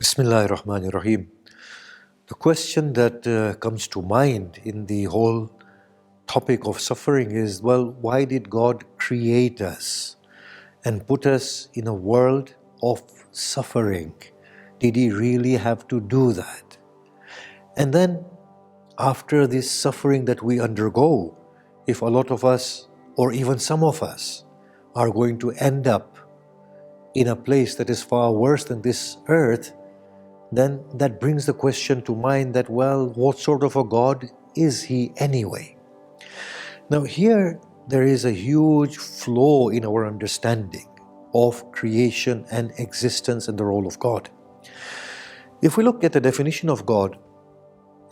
Bismillahir Rahmanir Rahim. The question that comes to mind in the whole topic of suffering is, well, why did God create us and put us in a world of suffering? Did He really have to do that? And then, after this suffering that we undergo, if a lot of us, or even some of us, are going to end up in a place that is far worse than this earth, then that brings the question to mind that, well, what sort of a God is He anyway? Now here, there is a huge flaw in our understanding of creation and existence and the role of God. If we look at the definition of God,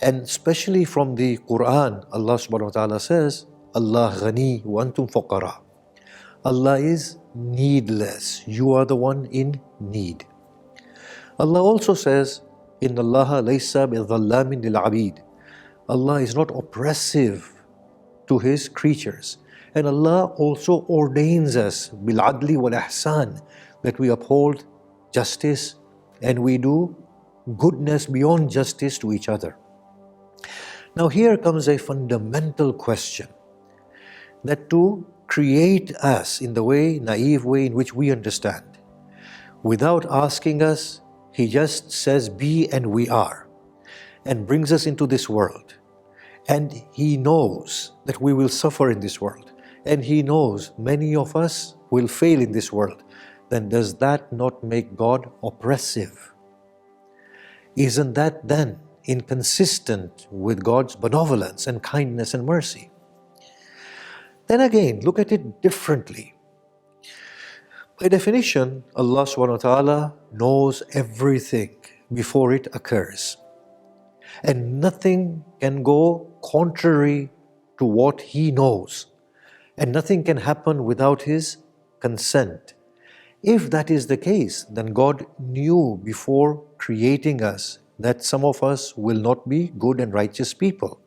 and especially from the Quran, Allah subhanahu wa ta'ala says, Allah ghani wa antum fuqara. Allah is needless. You are the one in need. Allah also says, Inna Allaha laysa bi-dhallamin lil-abid. Allah is not oppressive to His creatures. And Allah also ordains us, bil-adli wal-ihsan, that we uphold justice and we do goodness beyond justice to each other. Now here comes a fundamental question, that to create us in the naive way in which we understand, without asking us, He just says be and we are, and brings us into this world. And He knows that we will suffer in this world, and He knows many of us will fail in this world. Then does that not make God oppressive? Isn't that then inconsistent with God's benevolence and kindness and mercy? Then again, look at it differently. By definition, Allah subhanahu wa ta'ala knows everything before it occurs. And nothing can go contrary to what He knows. And nothing can happen without His consent. If that is the case, then God knew before creating us that some of us will not be good and righteous people.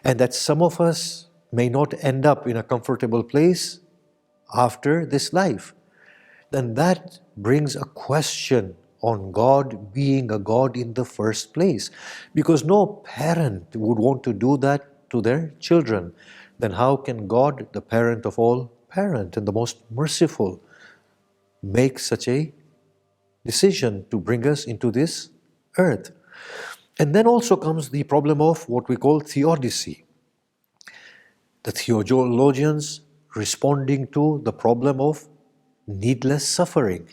And that some of us may not end up in a comfortable place after this life. Then that brings a question on God being a God in the first place. Because no parent would want to do that to their children. Then how can God, the parent of all parent and the most merciful, make such a decision to bring us into this earth? And then also comes the problem of what we call theodicy. The theologians responding to the problem of needless suffering.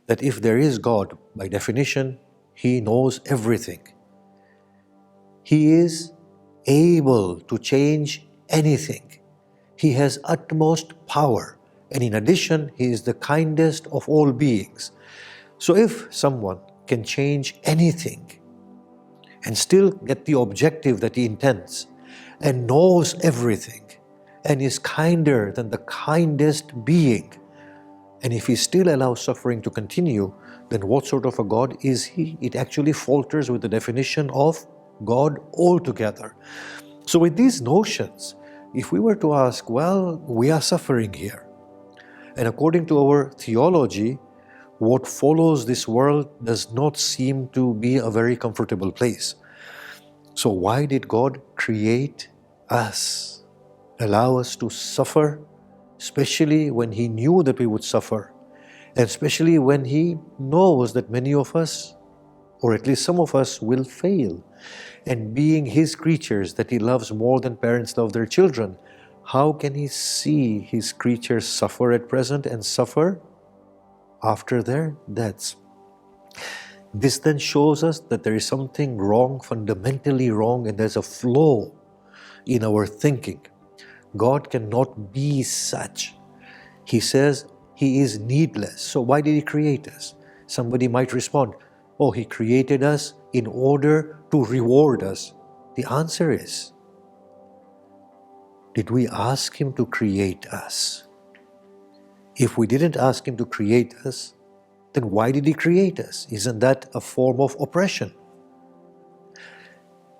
That if there is God, by definition, He knows everything. He is able to change anything. He has utmost power. And in addition, He is the kindest of all beings. So if someone can change anything and still get the objective that he intends and knows everything, and is kinder than the kindest being, and if He still allows suffering to continue, then what sort of a God is He? It actually falters with the definition of God altogether. So with these notions, if we were to ask, well, we are suffering here, and according to our theology, what follows this world does not seem to be a very comfortable place. So why did God create us? Allow us to suffer, especially when He knew that we would suffer, and especially when He knows that many of us, or at least some of us, will fail. And being His creatures that He loves more than parents love their children, how can He see His creatures suffer at present and suffer after their deaths? This then shows us that there is something wrong, fundamentally wrong, and there's a flaw in our thinking. God cannot be such. He says He is needless. So why did He create us? Somebody might respond, oh, He created us in order to reward us. The answer is, did we ask Him to create us? If we didn't ask Him to create us, then why did He create us? Isn't that a form of oppression?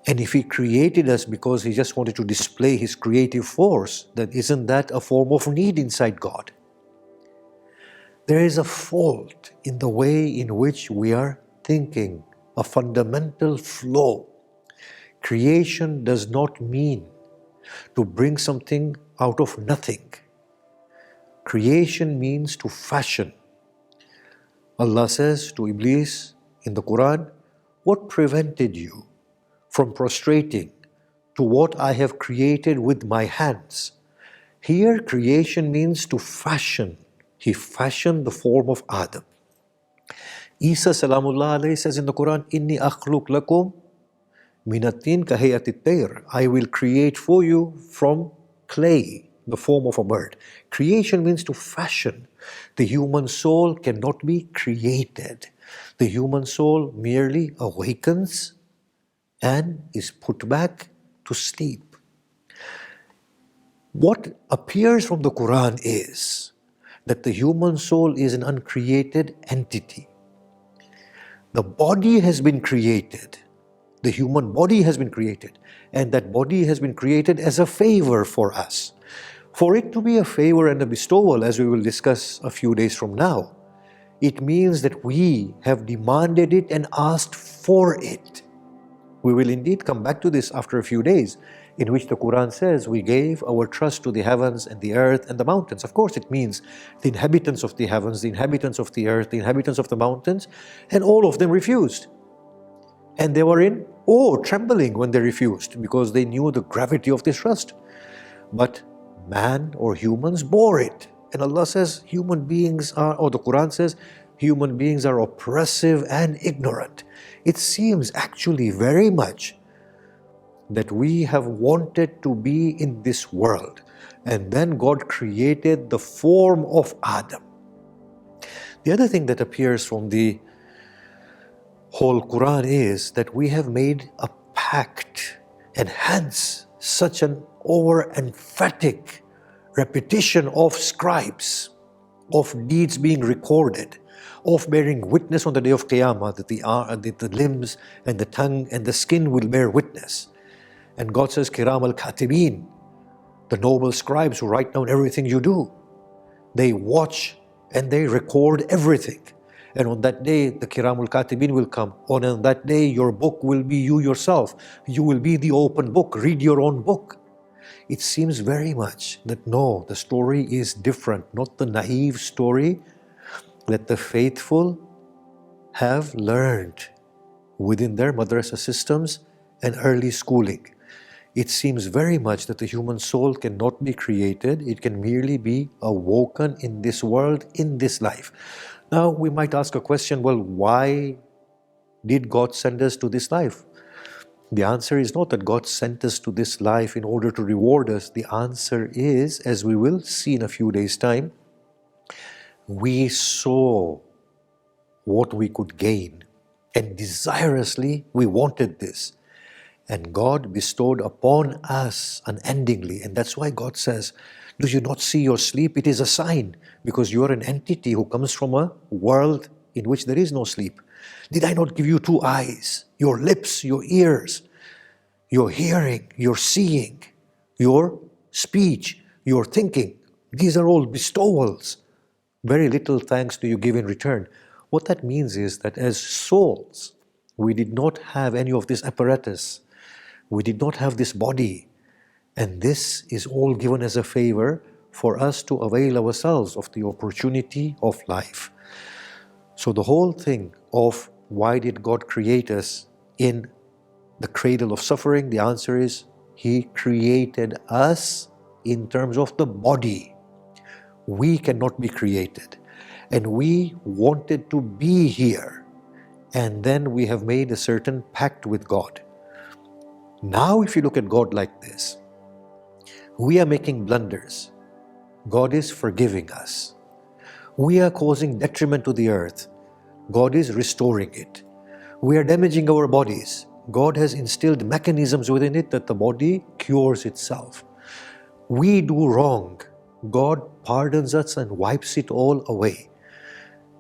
And if He created us because He just wanted to display His creative force, then isn't that a form of need inside God? There is a fault in the way in which we are thinking, a fundamental flaw. Creation does not mean to bring something out of nothing. Creation means to fashion. Allah says to Iblis in the Quran, "What prevented you from prostrating to what I have created with my hands?" Here, creation means to fashion. He fashioned the form of Adam. Isa salamullah alayhi says in the Quran, "Inni akhluq lakum minatin kahayatit tayr." I will create for you from clay, the form of a bird. Creation means to fashion. The human soul cannot be created. The human soul merely awakens and is put back to sleep. What appears from the Quran is that the human soul is an uncreated entity. The body has been created. The human body has been created. And that body has been created as a favor for us. For it to be a favor and a bestowal, as we will discuss a few days from now, it means that we have demanded it and asked for it. We will indeed come back to this after a few days, in which the Quran says we gave our trust to the heavens and the earth and the mountains. Of course, it means the inhabitants of the heavens, the inhabitants of the earth, the inhabitants of the mountains, and all of them refused. And they were in awe, trembling when they refused, because they knew the gravity of this trust. But man or humans bore it. And Allah says human beings are, or the Quran says, human beings are oppressive and ignorant. It seems actually very much that we have wanted to be in this world. And then God created the form of Adam. The other thing that appears from the whole Quran is that we have made a pact, and hence such an over-emphatic repetition of scribes, of deeds being recorded, of bearing witness on the day of Qiyamah, that the limbs and the tongue and the skin will bear witness. And God says, Kiram al-Katibin, the noble scribes who write down everything you do. They watch and they record everything. And on that day, the Kiram al-Katibin will come. On that day, your book will be you yourself. You will be the open book. Read your own book. It seems very much that no, the story is different, not the naive story that the faithful have learned within their madrasa systems and early schooling. It seems very much that the human soul cannot be created. It can merely be awoken in this world, in this life. Now, we might ask a question, well, why did God send us to this life? The answer is not that God sent us to this life in order to reward us. The answer is, as we will see in a few days' time, we saw what we could gain, and desiriously we wanted this. And God bestowed upon us unendingly. And that's why God says, do you not see your sleep? It is a sign, because you are an entity who comes from a world in which there is no sleep. Did I not give you 2 eyes, your lips, your ears, your hearing, your seeing, your speech, your thinking? These are all bestowals. Very little thanks do you give in return. What that means is that as souls, we did not have any of this apparatus. We did not have this body. And this is all given as a favor for us to avail ourselves of the opportunity of life. So the whole thing of why did God create us in the cradle of suffering, the answer is He created us in terms of the body. We cannot be created. And we wanted to be here. And then we have made a certain pact with God. Now, if you look at God like this, we are making blunders. God is forgiving us. We are causing detriment to the earth. God is restoring it. We are damaging our bodies. God has instilled mechanisms within it that the body cures itself. We do wrong. God pardons us and wipes it all away.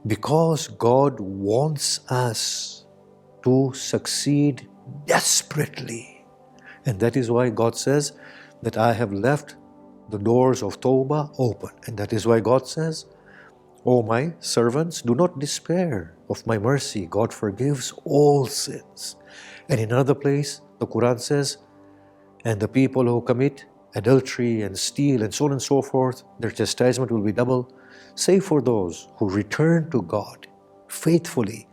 Because God wants us to succeed desperately. And that is why God says that I have left the doors of Tawbah open. And that is why God says, O my servants, do not despair of my mercy. God forgives all sins. And in another place, the Quran says, and the people who commit adultery and steal and so on and so forth, their chastisement will be double, save for those who return to God faithfully.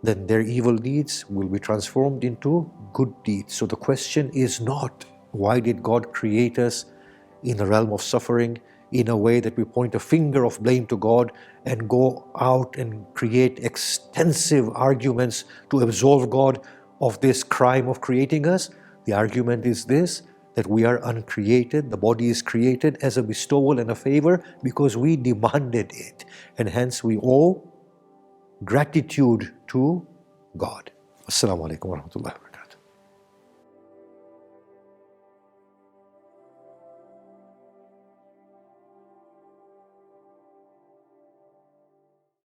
Then their evil deeds will be transformed into good deeds. So the question is not, why did God create us in the realm of suffering in a way that we point a finger of blame to God and go out and create extensive arguments to absolve God of this crime of creating us? The argument is this, that we are uncreated, the body is created as a bestowal and a favor because we demanded it, and hence we owe gratitude to God. Assalamu alaikum wa rahmatullahi wa barakatuh.